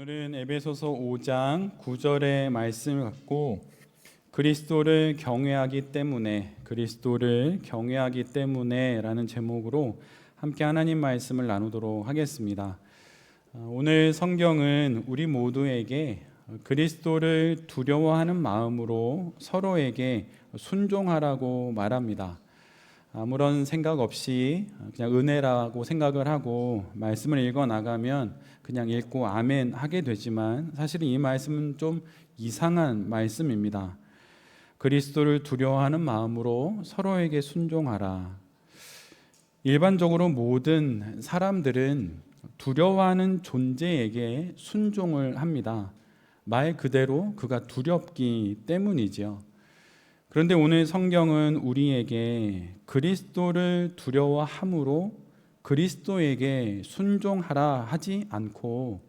오늘은 에베소서 5장 9절의 말씀을 갖고 그리스도를 경외하기 때문에 라는 제목으로 함께 하나님 말씀을 나누도록 하겠습니다. 오늘 성경은 우리 모두에게 그리스도를 두려워하는 마음으로 서로에게 순종하라고 말합니다. 아무런 생각 없이 그냥 은혜라고 생각을 하고 말씀을 읽어 나가면 그냥 읽고 아멘 하게 되지만 사실은 이 말씀은 좀 이상한 말씀입니다. 그리스도를 두려워하는 마음으로 서로에게 순종하라. 일반적으로 모든 사람들은 두려워하는 존재에게 순종을 합니다. 말 그대로 그가 두렵기 때문이지요. 그런데 오늘 성경은 우리에게 그리스도를 두려워함으로 그리스도에게 순종하라 하지 않고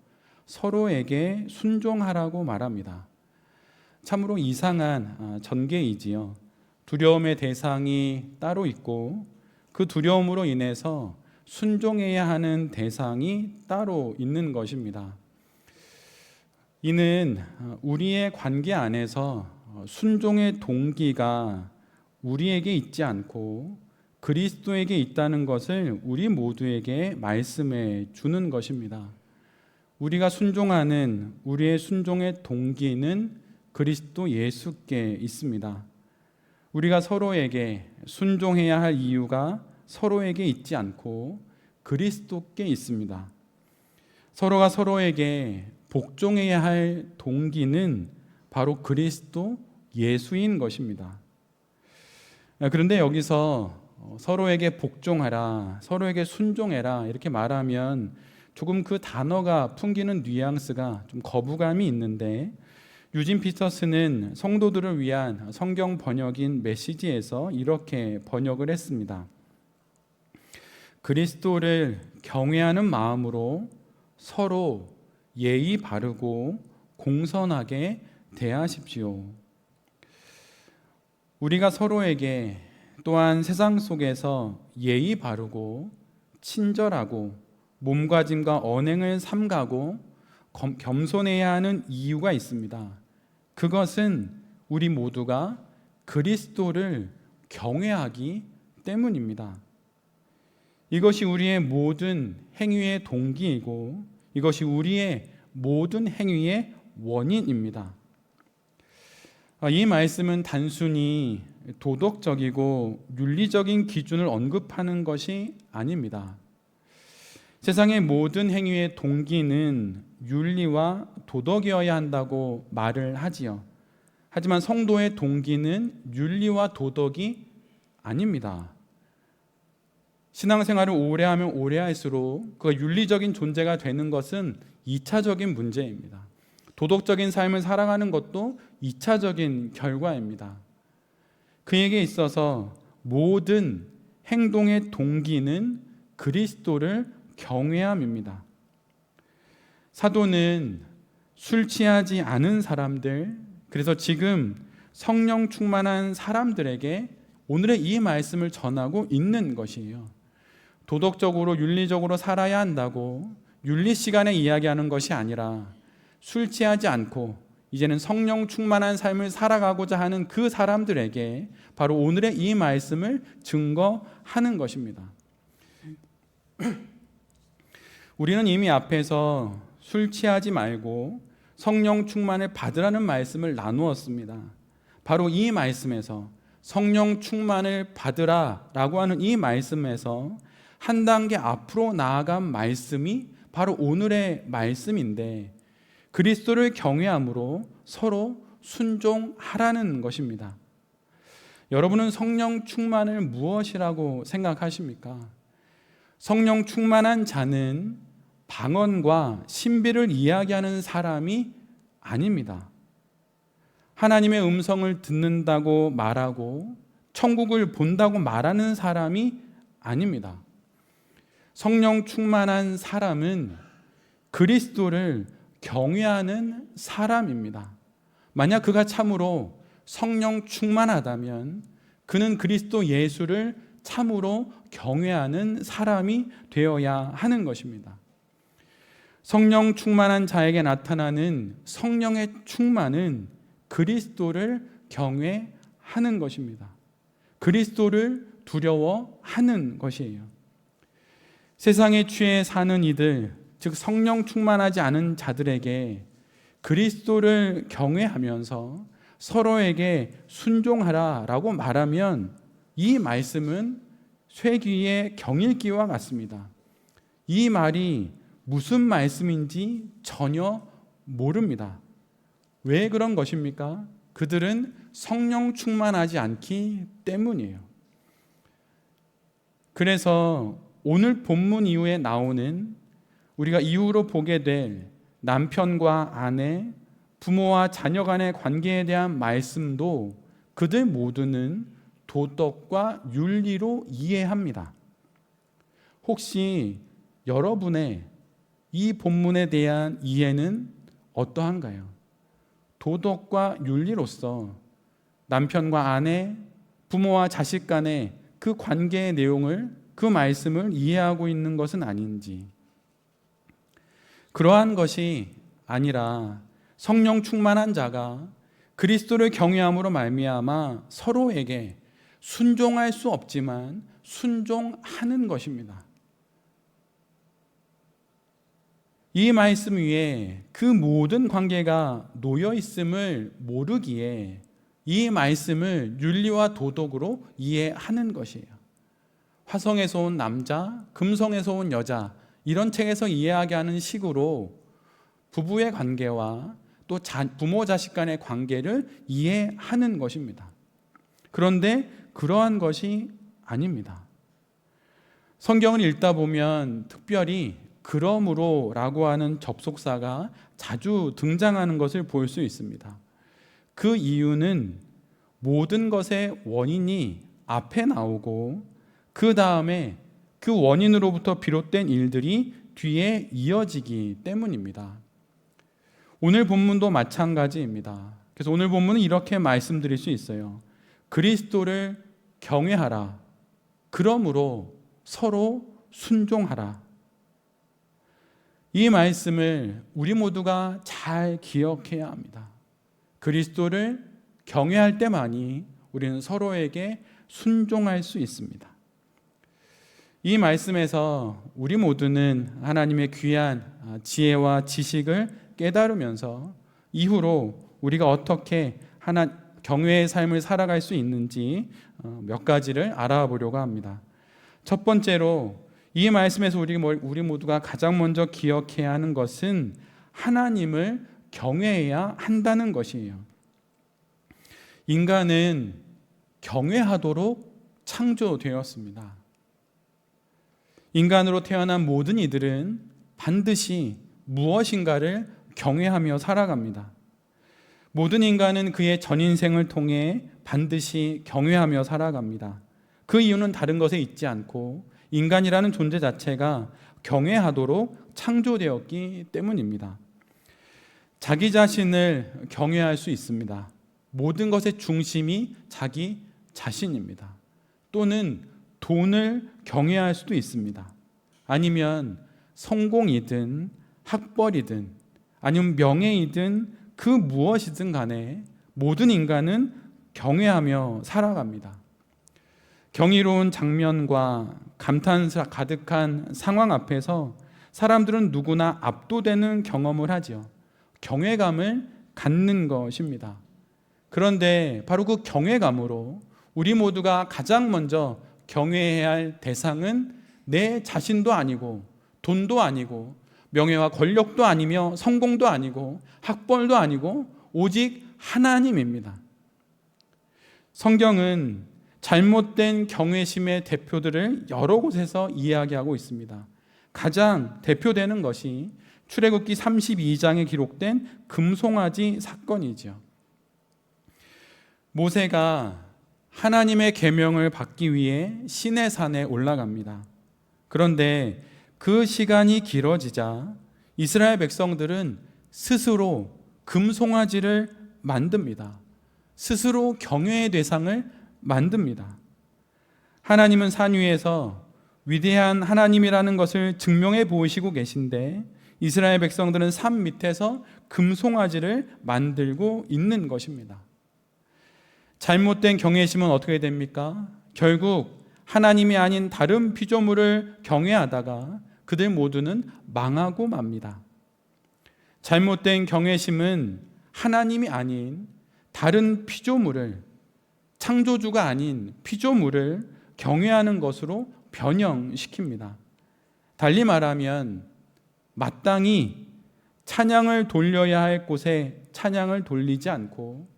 서로에게 순종하라고 말합니다. 참으로 이상한 전개이지요. 두려움의 대상이 따로 있고 그 두려움으로 인해서 순종해야 하는 대상이 따로 있는 것입니다. 이는 우리의 관계 안에서 순종의 동기가 우리에게 있지 않고 그리스도에게 있다는 것을 우리 모두에게 말씀해 주는 것입니다. 우리가 순종하는 우리의 순종의 동기는 그리스도 예수께 있습니다. 우리가 서로에게 순종해야 할 이유가 서로에게 있지 않고 그리스도께 있습니다. 서로가 서로에게 복종해야 할 동기는 바로 그리스도 예수인 것입니다. 그런데 여기서 서로에게 복종하라, 서로에게 순종해라 이렇게 말하면 조금 그 단어가 풍기는 뉘앙스가 좀 거부감이 있는데 유진 피터스는 성도들을 위한 성경 번역인 메시지에서 이렇게 번역을 했습니다. 그리스도를 경외하는 마음으로 서로 예의 바르고 공손하게 대하십시오. 우리가 서로에게 또한 세상 속에서 예의 바르고 친절하고 몸가짐과 언행을 삼가고 겸손해야 하는 이유가 있습니다. 그것은 우리 모두가 그리스도를 경외하기 때문입니다. 이것이 우리의 모든 행위의 동기이고 이것이 우리의 모든 행위의 원인입니다. 이 말씀은 단순히 도덕적이고 윤리적인 기준을 언급하는 것이 아닙니다. 세상의 모든 행위의 동기는 윤리와 도덕이어야 한다고 말을 하지요. 하지만 성도의 동기는 윤리와 도덕이 아닙니다. 신앙생활을 오래 하면 오래 할수록 그가 윤리적인 존재가 되는 것은 2차적인 문제입니다. 도덕적인 삶을 살아가는 것도 2차적인 결과입니다. 그에게 있어서 모든 행동의 동기는 그리스도를 경외함입니다. 사도는 술 취하지 않은 사람들, 그래서 지금 성령 충만한 사람들에게 오늘의 이 말씀을 전하고 있는 것이에요. 도덕적으로 윤리적으로 살아야 한다고 윤리 시간에 이야기하는 것이 아니라 술 취하지 않고 이제는 성령 충만한 삶을 살아가고자 하는 그 사람들에게 바로 오늘의 이 말씀을 증거하는 것입니다. 우리는 이미 앞에서 술 취하지 말고 성령 충만을 받으라는 말씀을 나누었습니다. 바로 이 말씀에서 성령 충만을 받으라라고 하는 이 말씀에서 한 단계 앞으로 나아간 말씀이 바로 오늘의 말씀인데 그리스도를 경외함으로 서로 순종하라는 것입니다. 여러분은 성령 충만을 무엇이라고 생각하십니까? 성령 충만한 자는 방언과 신비를 이야기하는 사람이 아닙니다. 하나님의 음성을 듣는다고 말하고 천국을 본다고 말하는 사람이 아닙니다. 성령 충만한 사람은 그리스도를 경외하는 사람입니다. 만약 그가 참으로 성령 충만하다면 그는 그리스도 예수를 참으로 경외하는 사람이 되어야 하는 것입니다. 성령 충만한 자에게 나타나는 성령의 충만은 그리스도를 경외하는 것입니다. 그리스도를 두려워하는 것이에요. 세상에 취해 사는 이들, 즉 성령 충만하지 않은 자들에게 그리스도를 경외하면서 서로에게 순종하라라고 말하면 이 말씀은 쇠귀의 경읽기와 같습니다. 이 말이 무슨 말씀인지 전혀 모릅니다. 왜 그런 것입니까? 그들은 성령 충만하지 않기 때문이에요. 그래서 오늘 본문 이후에 나오는 우리가 이후로 보게 될 남편과 아내, 부모와 자녀 간의 관계에 대한 말씀도 그들 모두는 도덕과 윤리로 이해합니다. 혹시 여러분의 이 본문에 대한 이해는 어떠한가요? 도덕과 윤리로서 남편과 아내, 부모와 자식 간의 그 관계의 내용을, 그 말씀을 이해하고 있는 것은 아닌지, 그러한 것이 아니라 성령 충만한 자가 그리스도를 경외함으로 말미암아 서로에게 순종할 수 없지만 순종하는 것입니다. 이 말씀 위에 그 모든 관계가 놓여 있음을 모르기에 이 말씀을 윤리와 도덕으로 이해하는 것이에요. 화성에서 온 남자, 금성에서 온 여자, 이런 책에서 이해하게 하는 식으로 부부의 관계와 또 부모 자식 간의 관계를 이해하는 것입니다. 그런데 그러한 것이 아닙니다. 성경을 읽다 보면 특별히 그러므로 라고 하는 접속사가 자주 등장하는 것을 볼 수 있습니다. 그 이유는 모든 것의 원인이 앞에 나오고 그 다음에 그 원인으로부터 비롯된 일들이 뒤에 이어지기 때문입니다. 오늘 본문도 마찬가지입니다. 그래서 오늘 본문은 이렇게 말씀드릴 수 있어요. 그리스도를 경외하라. 그러므로 서로 순종하라. 이 말씀을 우리 모두가 잘 기억해야 합니다. 그리스도를 경외할 때만이 우리는 서로에게 순종할 수 있습니다. 이 말씀에서 우리 모두는 하나님의 귀한 지혜와 지식을 깨달으면서 이후로 우리가 어떻게 경외의 삶을 살아갈 수 있는지 몇 가지를 알아보려고 합니다. 첫 번째로 이 말씀에서 우리 모두가 가장 먼저 기억해야 하는 것은 하나님을 경외해야 한다는 것이에요. 인간은 경외하도록 창조되었습니다. 인간으로 태어난 모든 이들은 반드시 무엇인가를 경외하며 살아갑니다. 모든 인간은 그의 전인생을 통해 반드시 경외하며 살아갑니다. 그 이유는 다른 것에 있지 않고 인간이라는 존재 자체가 경외하도록 창조되었기 때문입니다. 자기 자신을 경외할 수 있습니다. 모든 것의 중심이 자기 자신입니다. 또는 돈을 경외할 수도 있습니다. 아니면 성공이든 학벌이든 아니면 명예이든 그 무엇이든 간에 모든 인간은 경외하며 살아갑니다. 경이로운 장면과 감탄사 가득한 상황 앞에서 사람들은 누구나 압도되는 경험을 하죠. 경외감을 갖는 것입니다. 그런데 바로 그 경외감으로 우리 모두가 가장 먼저 경외해야 할 대상은 내 자신도 아니고 돈도 아니고 명예와 권력도 아니며 성공도 아니고 학벌도 아니고 오직 하나님입니다. 성경은 잘못된 경외심의 대표들을 여러 곳에서 이야기하고 있습니다. 가장 대표되는 것이 출애굽기 32장에 기록된 금송아지 사건이죠. 모세가 하나님의 계명을 받기 위해 시내산에 올라갑니다. 그런데 그 시간이 길어지자 이스라엘 백성들은 스스로 금송아지를 만듭니다. 스스로 경외의 대상을 만듭니다. 하나님은 산 위에서 위대한 하나님이라는 것을 증명해 보이시고 계신데 이스라엘 백성들은 산 밑에서 금송아지를 만들고 있는 것입니다. 잘못된 경외심은 어떻게 됩니까? 결국 하나님이 아닌 다른 피조물을 경외하다가 그들 모두는 망하고 맙니다. 잘못된 경외심은 하나님이 아닌 다른 피조물을, 창조주가 아닌 피조물을 경외하는 것으로 변형시킵니다. 달리 말하면 마땅히 찬양을 돌려야 할 곳에 찬양을 돌리지 않고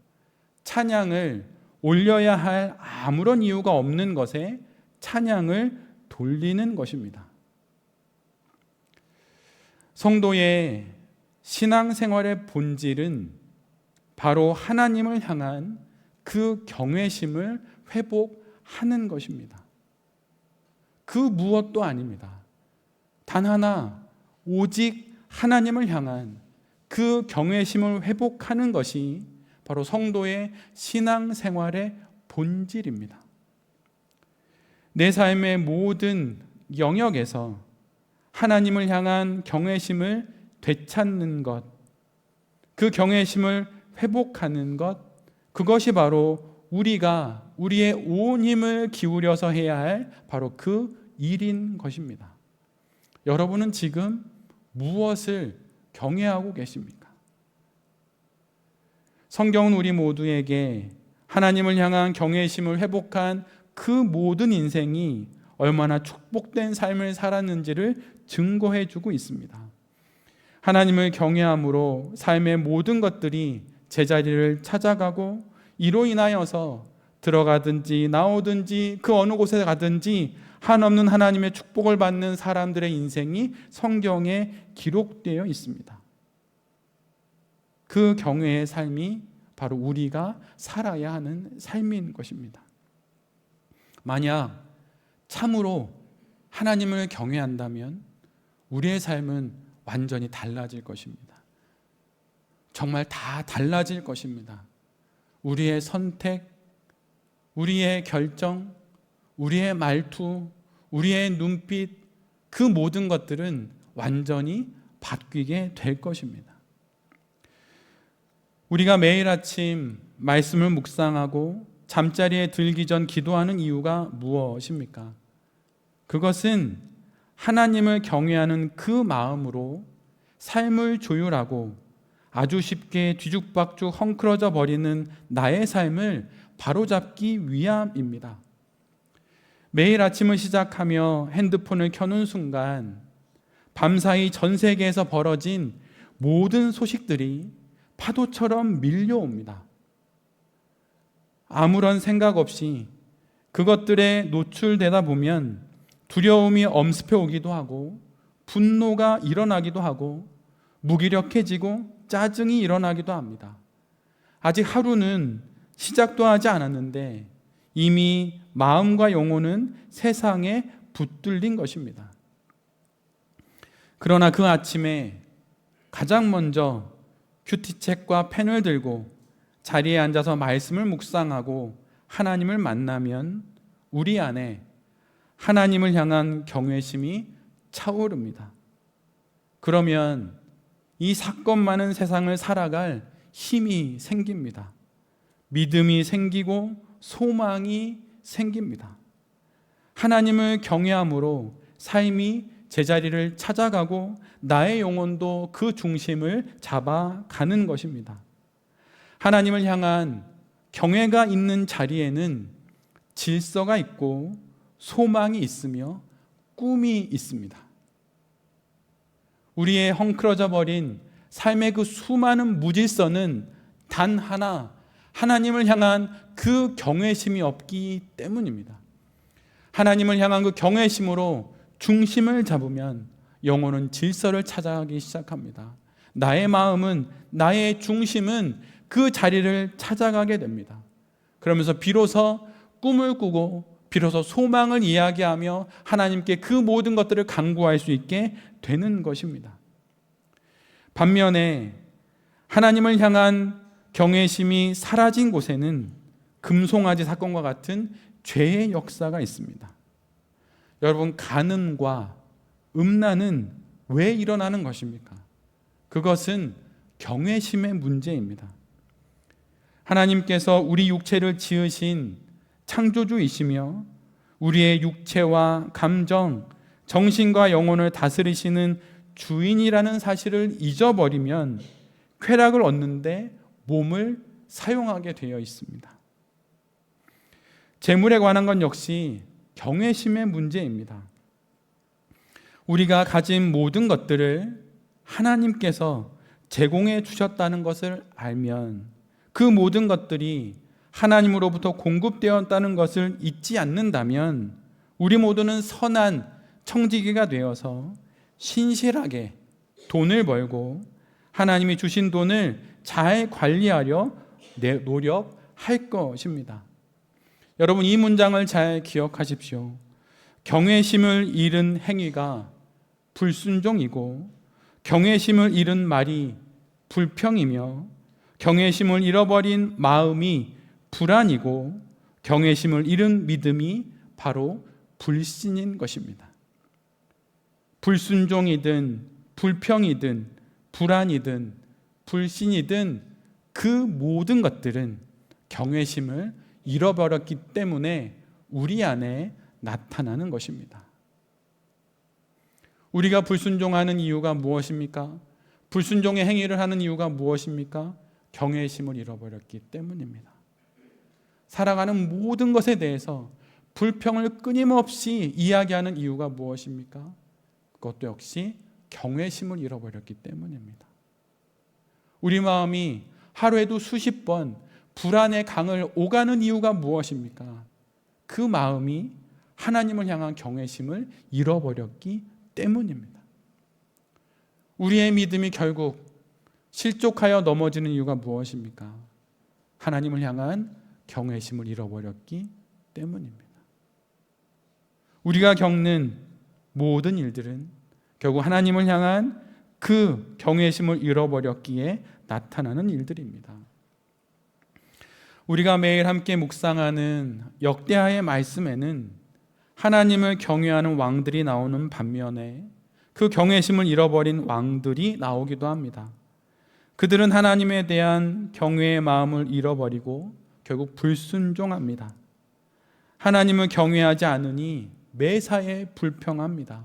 찬양을 올려야 할 아무런 이유가 없는 것에 찬양을 돌리는 것입니다. 성도의 신앙생활의 본질은 바로 하나님을 향한 그 경외심을 회복하는 것입니다. 그 무엇도 아닙니다. 단 하나, 오직 하나님을 향한 그 경외심을 회복하는 것이 바로 성도의 신앙생활의 본질입니다. 내 삶의 모든 영역에서 하나님을 향한 경외심을 되찾는 것, 그 경외심을 회복하는 것, 그것이 바로 우리가 우리의 온 힘을 기울여서 해야 할 바로 그 일인 것입니다. 여러분은 지금 무엇을 경외하고 계십니까? 성경은 우리 모두에게 하나님을 향한 경외심을 회복한 그 모든 인생이 얼마나 축복된 삶을 살았는지를 증거해 주고 있습니다. 하나님을 경외함으로 삶의 모든 것들이 제자리를 찾아가고 이로 인하여서 들어가든지 나오든지 그 어느 곳에 가든지 한없는 하나님의 축복을 받는 사람들의 인생이 성경에 기록되어 있습니다. 그 경외의 삶이 바로 우리가 살아야 하는 삶인 것입니다. 만약 참으로 하나님을 경외한다면 우리의 삶은 완전히 달라질 것입니다. 정말 다 달라질 것입니다. 우리의 선택, 우리의 결정, 우리의 말투, 우리의 눈빛, 그 모든 것들은 완전히 바뀌게 될 것입니다. 우리가 매일 아침 말씀을 묵상하고 잠자리에 들기 전 기도하는 이유가 무엇입니까? 그것은 하나님을 경외하는 그 마음으로 삶을 조율하고 아주 쉽게 뒤죽박죽 헝클어져 버리는 나의 삶을 바로잡기 위함입니다. 매일 아침을 시작하며 핸드폰을 켜는 순간 밤사이 전 세계에서 벌어진 모든 소식들이 파도처럼 밀려옵니다. 아무런 생각 없이 그것들에 노출되다 보면 두려움이 엄습해 오기도 하고 분노가 일어나기도 하고 무기력해지고 짜증이 일어나기도 합니다. 아직 하루는 시작도 하지 않았는데 이미 마음과 영혼은 세상에 붙들린 것입니다. 그러나 그 아침에 가장 먼저 큐티책과 펜을 들고 자리에 앉아서 말씀을 묵상하고 하나님을 만나면 우리 안에 하나님을 향한 경외심이 차오릅니다. 그러면 이 사건 많은 세상을 살아갈 힘이 생깁니다. 믿음이 생기고 소망이 생깁니다. 하나님을 경외함으로 삶이 제자리를 찾아가고 나의 영혼도 그 중심을 잡아가는 것입니다. 하나님을 향한 경외가 있는 자리에는 질서가 있고 소망이 있으며 꿈이 있습니다. 우리의 헝클어져 버린 삶의 그 수많은 무질서는 단 하나, 하나님을 향한 그 경외심이 없기 때문입니다. 하나님을 향한 그 경외심으로 중심을 잡으면 영혼은 질서를 찾아가기 시작합니다. 나의 마음은, 나의 중심은 그 자리를 찾아가게 됩니다. 그러면서 비로소 꿈을 꾸고 비로소 소망을 이야기하며 하나님께 그 모든 것들을 간구할 수 있게 되는 것입니다. 반면에 하나님을 향한 경외심이 사라진 곳에는 금송아지 사건과 같은 죄의 역사가 있습니다. 여러분, 간음과 음란은 왜 일어나는 것입니까? 그것은 경외심의 문제입니다. 하나님께서 우리 육체를 지으신 창조주이시며 우리의 육체와 감정, 정신과 영혼을 다스리시는 주인이라는 사실을 잊어버리면 쾌락을 얻는데 몸을 사용하게 되어 있습니다. 재물에 관한 건 역시 경외심의 문제입니다. 우리가 가진 모든 것들을 하나님께서 제공해 주셨다는 것을 알면 그 모든 것들이 하나님으로부터 공급되었다는 것을 잊지 않는다면 우리 모두는 선한 청지기가 되어서 신실하게 돈을 벌고 하나님이 주신 돈을 잘 관리하려 노력할 것입니다. 여러분, 이 문장을 잘 기억하십시오. 경외심을 잃은 행위가 불순종이고 경외심을 잃은 말이 불평이며 경외심을 잃어버린 마음이 불안이고 경외심을 잃은 믿음이 바로 불신인 것입니다. 불순종이든 불평이든 불안이든 불신이든 그 모든 것들은 경외심을 잃어버렸기 때문에 우리 안에 나타나는 것입니다. 우리가 불순종하는 이유가 무엇입니까? 불순종의 행위를 하는 이유가 무엇입니까? 경외심을 잃어버렸기 때문입니다. 살아가는 모든 것에 대해서 불평을 끊임없이 이야기하는 이유가 무엇입니까? 그것도 역시 경외심을 잃어버렸기 때문입니다. 우리 마음이 하루에도 수십 번 불안의 강을 오가는 이유가 무엇입니까? 그 마음이 하나님을 향한 경외심을 잃어버렸기 때문입니다. 우리의 믿음이 결국 실족하여 넘어지는 이유가 무엇입니까? 하나님을 향한 경외심을 잃어버렸기 때문입니다. 우리가 겪는 모든 일들은 결국 하나님을 향한 그 경외심을 잃어버렸기에 나타나는 일들입니다. 우리가 매일 함께 묵상하는 역대하의 말씀에는 하나님을 경외하는 왕들이 나오는 반면에 그 경외심을 잃어버린 왕들이 나오기도 합니다. 그들은 하나님에 대한 경외의 마음을 잃어버리고 결국 불순종합니다. 하나님을 경외하지 않으니 매사에 불평합니다.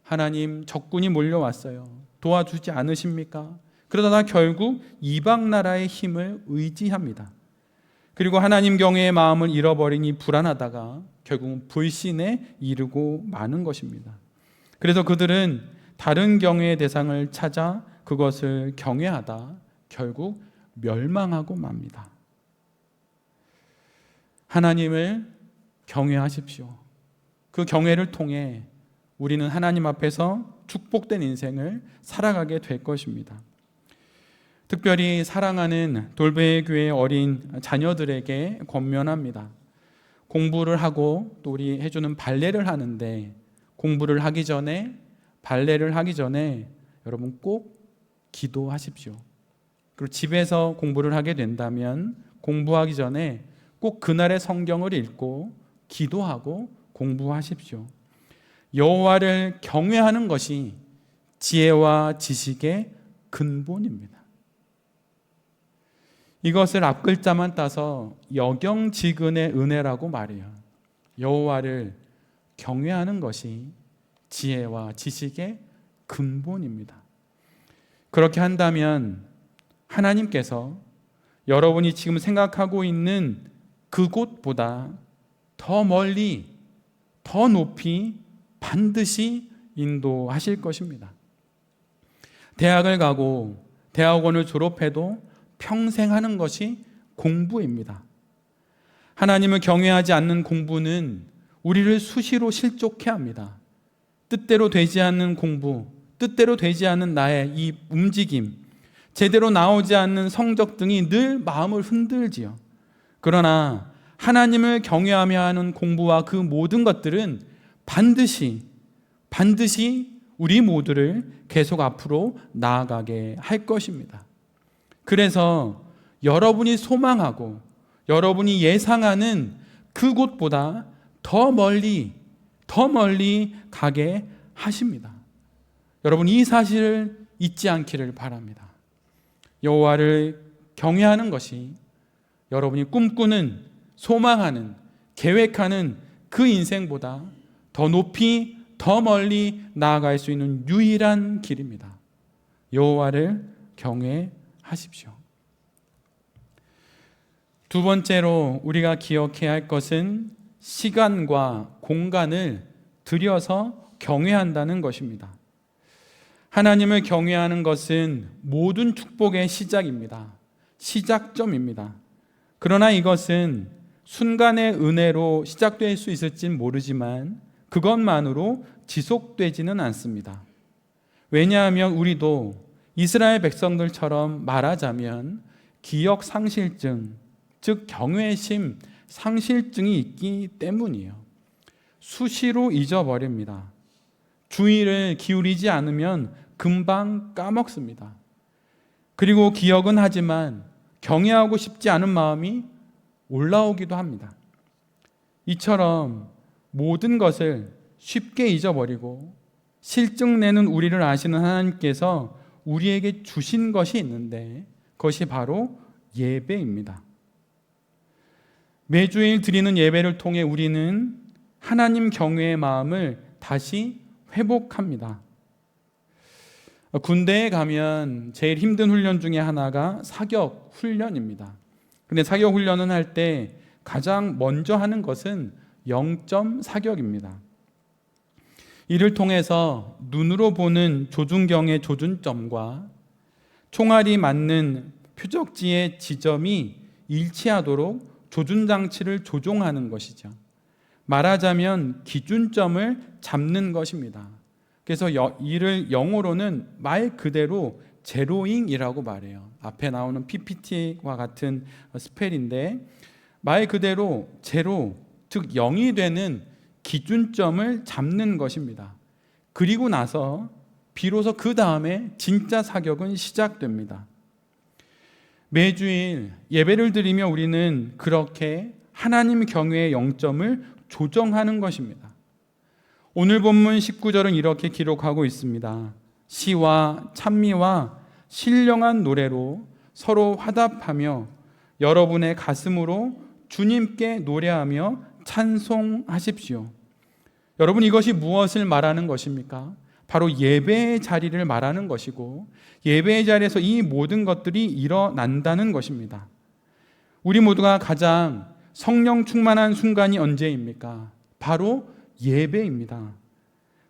하나님, 적군이 몰려왔어요. 도와주지 않으십니까? 그러다가 결국 이방 나라의 힘을 의지합니다. 그리고 하나님 경외의 마음을 잃어버리니 불안하다가 결국은 불신에 이르고 마는 것입니다. 그래서 그들은 다른 경외의 대상을 찾아 그것을 경외하다 결국 멸망하고 맙니다. 하나님을 경외하십시오. 그 경외를 통해 우리는 하나님 앞에서 축복된 인생을 살아가게 될 것입니다. 특별히 사랑하는 돌베 교회 어린 자녀들에게 권면합니다. 공부를 하고 또 우리 해주는 발레를 하는데 공부를 하기 전에 발레를 하기 전에 여러분 꼭 기도하십시오. 그리고 집에서 공부를 하게 된다면 공부하기 전에 꼭 그날의 성경을 읽고 기도하고 공부하십시오. 여호와를 경외하는 것이 지혜와 지식의 근본입니다. 이것을 앞글자만 따서 여경지근의 은혜라고 말해요. 여호와를 경외하는 것이 지혜와 지식의 근본입니다. 그렇게 한다면 하나님께서 여러분이 지금 생각하고 있는 그곳보다 더 멀리, 더 높이 반드시 인도하실 것입니다. 대학을 가고 대학원을 졸업해도 평생 하는 것이 공부입니다. 하나님을 경외하지 않는 공부는 우리를 수시로 실족해 합니다. 뜻대로 되지 않는 공부, 뜻대로 되지 않는 나의 이 움직임, 제대로 나오지 않는 성적 등이 늘 마음을 흔들지요. 그러나 하나님을 경외하며 하는 공부와 그 모든 것들은 반드시 우리 모두를 계속 앞으로 나아가게 할 것입니다. 그래서 여러분이 소망하고 여러분이 예상하는 그곳보다 더 멀리 가게 하십니다. 여러분, 이 사실을 잊지 않기를 바랍니다. 여호와를 경외하는 것이 여러분이 꿈꾸는, 소망하는, 계획하는 그 인생보다 더 높이, 더 멀리 나아갈 수 있는 유일한 길입니다. 여호와를 경외하십시오. 두 번째로 우리가 기억해야 할 것은 시간과 공간을 들여서 경외한다는 것입니다. 하나님을 경외하는 것은 모든 축복의 시작입니다. 시작점입니다. 그러나 이것은 순간의 은혜로 시작될 수 있을진 모르지만 그것만으로 지속되지는 않습니다. 왜냐하면 우리도 이스라엘 백성들처럼 말하자면 기억 상실증, 즉 경외심 상실증이 있기 때문이에요. 수시로 잊어버립니다. 주의를 기울이지 않으면 금방 까먹습니다. 그리고 기억은 하지만 경외하고 싶지 않은 마음이 올라오기도 합니다. 이처럼 모든 것을 쉽게 잊어버리고 실증내는 우리를 아시는 하나님께서 우리에게 주신 것이 있는데 그것이 바로 예배입니다. 매주일 드리는 예배를 통해 우리는 하나님 경외의 마음을 다시 회복합니다. 군대에 가면 제일 힘든 훈련 중에 하나가 사격 훈련입니다. 근데 사격 훈련은 할 때 가장 먼저 하는 것은 0점 사격입니다. 이를 통해서 눈으로 보는 조준경의 조준점과 총알이 맞는 표적지의 지점이 일치하도록 조준장치를 조종하는 것이죠. 말하자면 기준점을 잡는 것입니다. 그래서 이를 영어로는 말 그대로 제로잉이라고 말해요. 앞에 나오는 PPT와 같은 스펠인데 말 그대로 제로, 즉 0이 되는 기준점을 잡는 것입니다. 그리고 나서 비로소 그 다음에 진짜 사격은 시작됩니다. 매주일 예배를 드리며 우리는 그렇게 하나님 경외의 0점을 조정하는 것입니다. 오늘 본문 19절은 이렇게 기록하고 있습니다. 시와 찬미와 신령한 노래로 서로 화답하며 여러분의 가슴으로 주님께 노래하며 찬송하십시오. 여러분, 이것이 무엇을 말하는 것입니까? 바로 예배의 자리를 말하는 것이고 예배의 자리에서 이 모든 것들이 일어난다는 것입니다. 우리 모두가 가장 성령 충만한 순간이 언제입니까? 바로 예배입니다.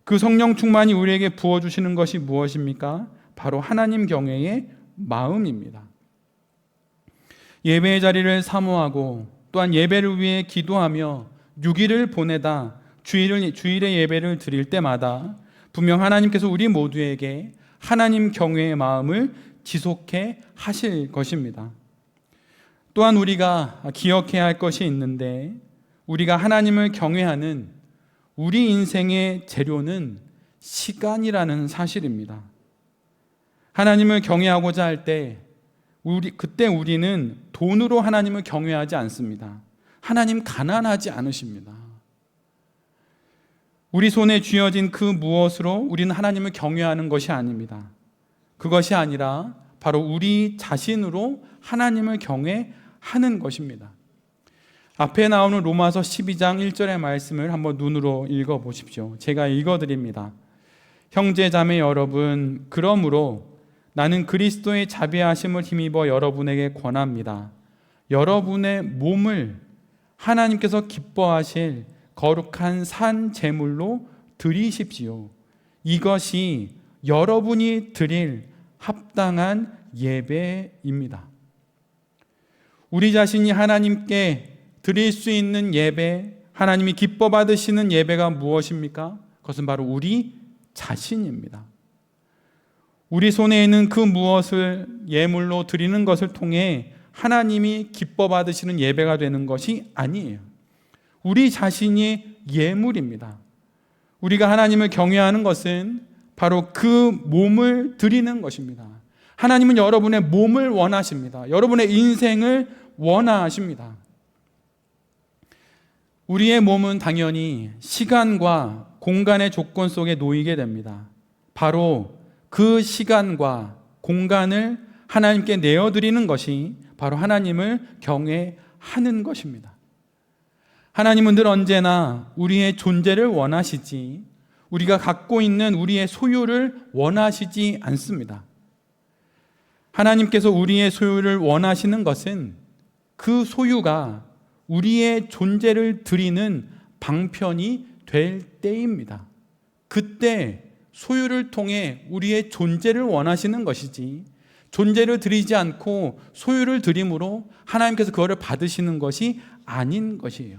그 성령 충만이 우리에게 부어주시는 것이 무엇입니까? 바로 하나님 경외의 마음입니다. 예배의 자리를 사모하고 또한 예배를 위해 기도하며 6일을 보내다 주일에 예배를 드릴 때마다 분명 하나님께서 우리 모두에게 하나님 경외의 마음을 지속해 하실 것입니다. 또한 우리가 기억해야 할 것이 있는데 우리가 하나님을 경외하는 우리 인생의 재료는 시간이라는 사실입니다. 하나님을 경외하고자 할 때 그때 우리는 돈으로 하나님을 경외하지 않습니다. 하나님 가난하지 않으십니다. 우리 손에 쥐어진 그 무엇으로 우리는 하나님을 경외하는 것이 아닙니다. 그것이 아니라 바로 우리 자신으로 하나님을 경외하는 것입니다. 앞에 나오는 로마서 12장 1절의 말씀을 한번 눈으로 읽어보십시오. 제가 읽어드립니다. 형제 자매 여러분, 그러므로 나는 그리스도의 자비하심을 힘입어 여러분에게 권합니다. 여러분의 몸을 하나님께서 기뻐하실 거룩한 산 제물로 드리십시오. 이것이 여러분이 드릴 합당한 예배입니다. 우리 자신이 하나님께 드릴 수 있는 예배, 하나님이 기뻐 받으시는 예배가 무엇입니까? 그것은 바로 우리 자신입니다. 우리 손에 있는 그 무엇을 예물로 드리는 것을 통해 하나님이 기뻐 받으시는 예배가 되는 것이 아니에요. 우리 자신이 예물입니다. 우리가 하나님을 경외하는 것은 바로 그 몸을 드리는 것입니다. 하나님은 여러분의 몸을 원하십니다. 여러분의 인생을 원하십니다. 우리의 몸은 당연히 시간과 공간의 조건 속에 놓이게 됩니다. 바로 그 시간과 공간을 하나님께 내어드리는 것이 바로 하나님을 경외하는 것입니다. 하나님은 늘 언제나 우리의 존재를 원하시지 우리가 갖고 있는 우리의 소유를 원하시지 않습니다. 하나님께서 우리의 소유를 원하시는 것은 그 소유가 우리의 존재를 드리는 방편이 될 때입니다. 그때 소유를 통해 우리의 존재를 원하시는 것이지 존재를 드리지 않고 소유를 드림으로 하나님께서 그거를 받으시는 것이 아닌 것이에요.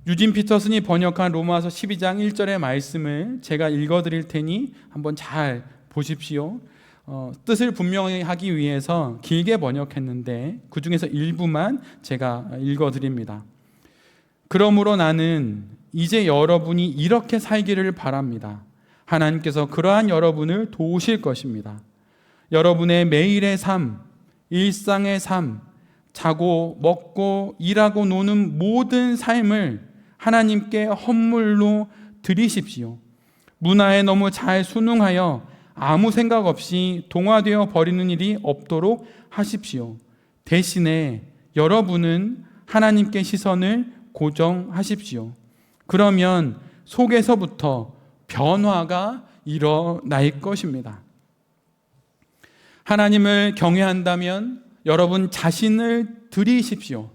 유진 피터슨이 번역한 로마서 12장 1절의 말씀을 제가 읽어드릴 테니 한번 잘 보십시오. 뜻을 분명히 하기 위해서 길게 번역했는데 그 중에서 일부만 제가 읽어드립니다. 그러므로 나는 이제 여러분이 이렇게 살기를 바랍니다. 하나님께서 그러한 여러분을 도우실 것입니다. 여러분의 매일의 삶, 일상의 삶, 자고 먹고 일하고 노는 모든 삶을 하나님께 헌물로 드리십시오. 문화에 너무 잘 순응하여 아무 생각 없이 동화되어 버리는 일이 없도록 하십시오. 대신에 여러분은 하나님께 시선을 고정하십시오. 그러면 속에서부터 변화가 일어날 것입니다. 하나님을 경외한다면 여러분 자신을 드리십시오.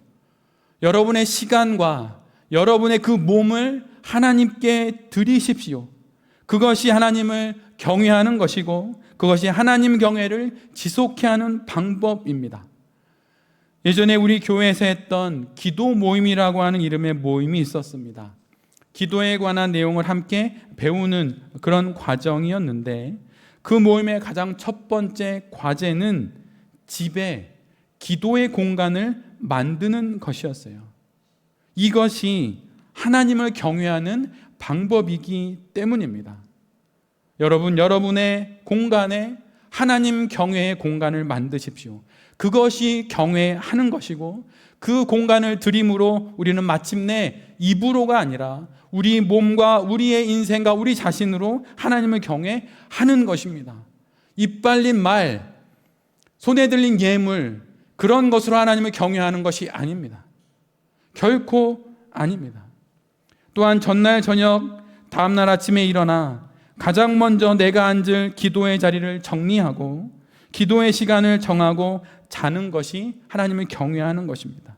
여러분의 시간과 여러분의 그 몸을 하나님께 드리십시오. 그것이 하나님을 경외하는 것이고 그것이 하나님 경외를 지속해 하는 방법입니다. 예전에 우리 교회에서 했던 기도 모임이라고 하는 이름의 모임이 있었습니다. 기도에 관한 내용을 함께 배우는 그런 과정이었는데 그 모임의 가장 첫 번째 과제는 집에 기도의 공간을 만드는 것이었어요. 이것이 하나님을 경외하는 방법이기 때문입니다. 여러분, 여러분의 공간에 하나님 경외의 공간을 만드십시오. 그것이 경외하는 것이고 그 공간을 드림으로 우리는 마침내 입으로가 아니라 우리 몸과 우리의 인생과 우리 자신으로 하나님을 경외하는 것입니다. 입 발린 말, 손에 들린 예물, 그런 것으로 하나님을 경외하는 것이 아닙니다. 결코 아닙니다. 또한 전날 저녁, 다음날 아침에 일어나 가장 먼저 내가 앉을 기도의 자리를 정리하고 기도의 시간을 정하고 자는 것이 하나님을 경외하는 것입니다.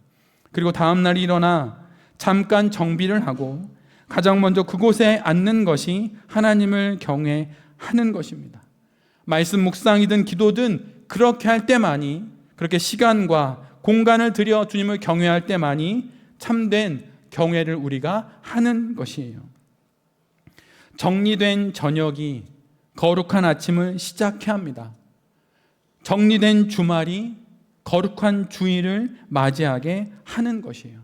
그리고 다음날 일어나 잠깐 정비를 하고 가장 먼저 그곳에 앉는 것이 하나님을 경외하는 것입니다. 말씀 묵상이든 기도든 그렇게 할 때만이, 그렇게 시간과 공간을 들여 주님을 경외할 때만이 참된 경외를 우리가 하는 것이에요. 정리된 저녁이 거룩한 아침을 시작해야 합니다. 정리된 주말이 거룩한 주일을 맞이하게 하는 것이에요.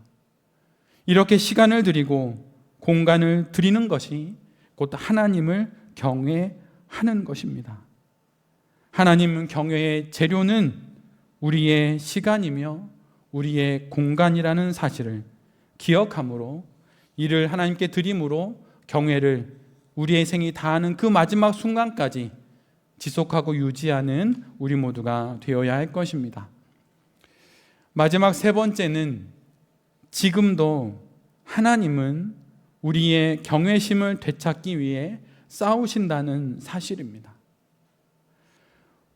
이렇게 시간을 드리고 공간을 드리는 것이 곧 하나님을 경외하는 것입니다. 하나님 경외의 재료는 우리의 시간이며 우리의 공간이라는 사실을 기억함으로 이를 하나님께 드림으로 경외를 우리의 생이 다하는 그 마지막 순간까지 지속하고 유지하는 우리 모두가 되어야 할 것입니다. 마지막 세 번째는 지금도 하나님은 우리의 경외심을 되찾기 위해 싸우신다는 사실입니다.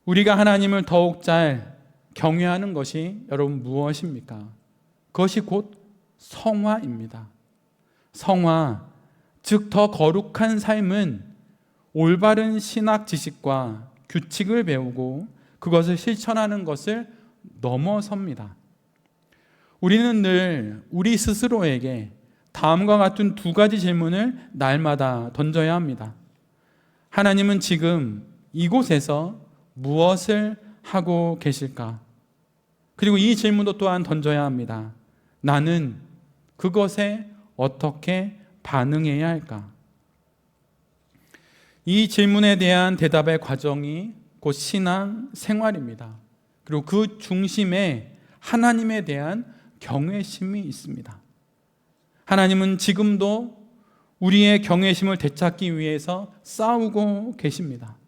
우리가 하나님을 더욱 잘 경외하는 것이 여러분 무엇입니까? 그것이 곧 성화입니다. 성화, 즉 더 거룩한 삶은 올바른 신학 지식과 규칙을 배우고 그것을 실천하는 것을 넘어섭니다. 우리는 늘 우리 스스로에게 다음과 같은 두 가지 질문을 날마다 던져야 합니다. 하나님은 지금 이곳에서 무엇을 하고 계실까? 그리고 이 질문도 또한 던져야 합니다. 나는 그것에 어떻게 반응해야 할까? 이 질문에 대한 대답의 과정이 곧 신앙 생활입니다. 그리고 그 중심에 하나님에 대한 경외심이 있습니다. 하나님은 지금도 우리의 경외심을 되찾기 위해서 싸우고 계십니다.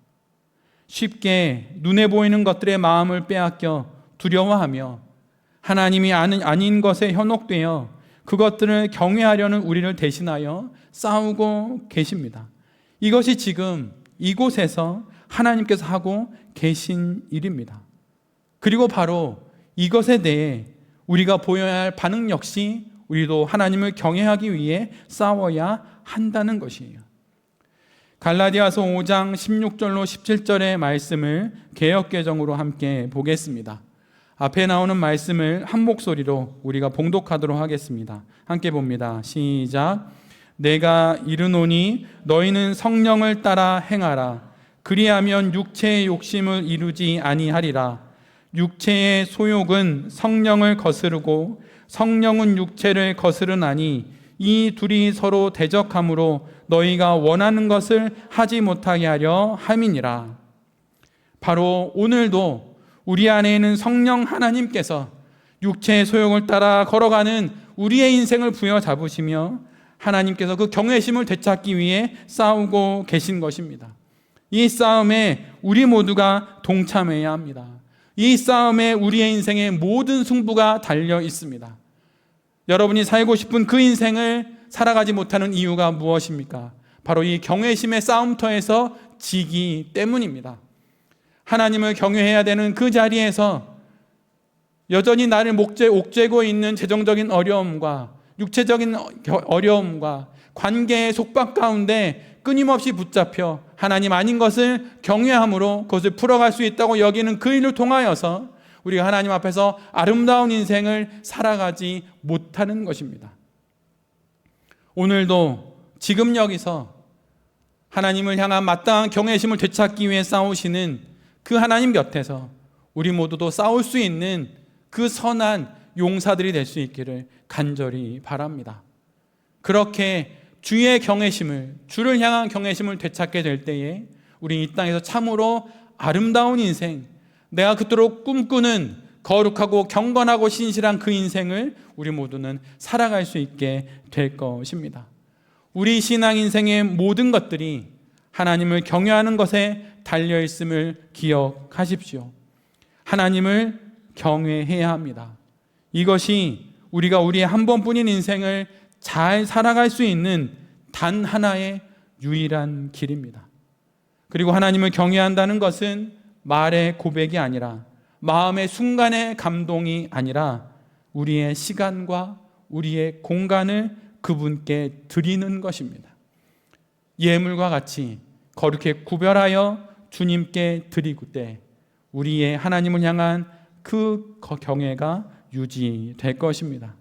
쉽게 눈에 보이는 것들의 마음을 빼앗겨 두려워하며 하나님이 아닌 것에 현혹되어 그것들을 경외하려는 우리를 대신하여 싸우고 계십니다. 이것이 지금 이곳에서 하나님께서 하고 계신 일입니다. 그리고 바로 이것에 대해 우리가 보여야 할 반응 역시 우리도 하나님을 경외하기 위해 싸워야 한다는 것이에요. 갈라디아서 5장 16절로 17절의 말씀을 개역개정으로 함께 보겠습니다. 앞에 나오는 말씀을 한 목소리로 우리가 봉독하도록 하겠습니다. 함께 봅니다. 시작. 내가 이르노니 너희는 성령을 따라 행하라. 그리하면 육체의 욕심을 이루지 아니하리라. 육체의 소욕은 성령을 거스르고 성령은 육체를 거스르나니 이 둘이 서로 대적하므로 너희가 원하는 것을 하지 못하게 하려 함이니라. 바로 오늘도 우리 안에 있는 성령 하나님께서 육체의 소욕을 따라 걸어가는 우리의 인생을 부여잡으시며 하나님께서 그 경외심을 되찾기 위해 싸우고 계신 것입니다. 이 싸움에 우리 모두가 동참해야 합니다. 이 싸움에 우리의 인생의 모든 승부가 달려 있습니다. 여러분이 살고 싶은 그 인생을 살아가지 못하는 이유가 무엇입니까? 바로 이 경외심의 싸움터에서 지기 때문입니다. 하나님을 경외해야 되는 그 자리에서 여전히 나를 옥죄고 있는 재정적인 어려움과 육체적인 어려움과 관계의 속박 가운데 끊임없이 붙잡혀 하나님 아닌 것을 경외함으로 그것을 풀어갈 수 있다고 여기는 그 일을 통하여서 우리가 하나님 앞에서 아름다운 인생을 살아가지 못하는 것입니다. 오늘도 지금 여기서 하나님을 향한 마땅한 경외심을 되찾기 위해 싸우시는 그 하나님 곁에서 우리 모두도 싸울 수 있는 그 선한 용사들이 될 수 있기를 간절히 바랍니다. 그렇게 주의 경외심을, 주를 향한 경외심을 되찾게 될 때에 우리 이 땅에서 참으로 아름다운 인생, 내가 그토록 꿈꾸는 거룩하고 경건하고 신실한 그 인생을 우리 모두는 살아갈 수 있게 될 것입니다. 우리 신앙 인생의 모든 것들이 하나님을 경외하는 것에 달려있음을 기억하십시오. 하나님을 경외해야 합니다. 이것이 우리가 우리의 한 번뿐인 인생을 잘 살아갈 수 있는 단 하나의 유일한 길입니다. 그리고 하나님을 경외한다는 것은 말의 고백이 아니라 마음의 순간의 감동이 아니라 우리의 시간과 우리의 공간을 그분께 드리는 것입니다. 예물과 같이 거룩히 구별하여 주님께 드리고 때 우리의 하나님을 향한 그 경외가 유지될 것입니다.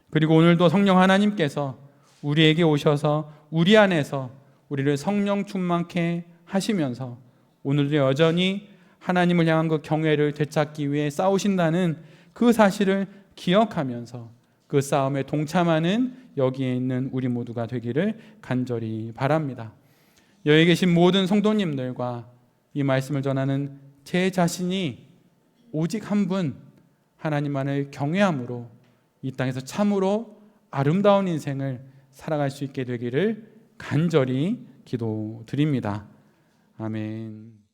그리고 오늘도 성령 하나님께서 우리에게 오셔서 우리 안에서 우리를 성령 충만케 하시면서 오늘도 여전히 하나님을 향한 그 경외를 되찾기 위해 싸우신다는 그 사실을 기억하면서 그 싸움에 동참하는 여기에 있는 우리 모두가 되기를 간절히 바랍니다. 여기 계신 모든 성도님들과 이 말씀을 전하는 제 자신이 오직 한 분 하나님만을 경외함으로 이 땅에서 참으로 아름다운 인생을 살아갈 수 있게 되기를 간절히 기도드립니다. 아멘.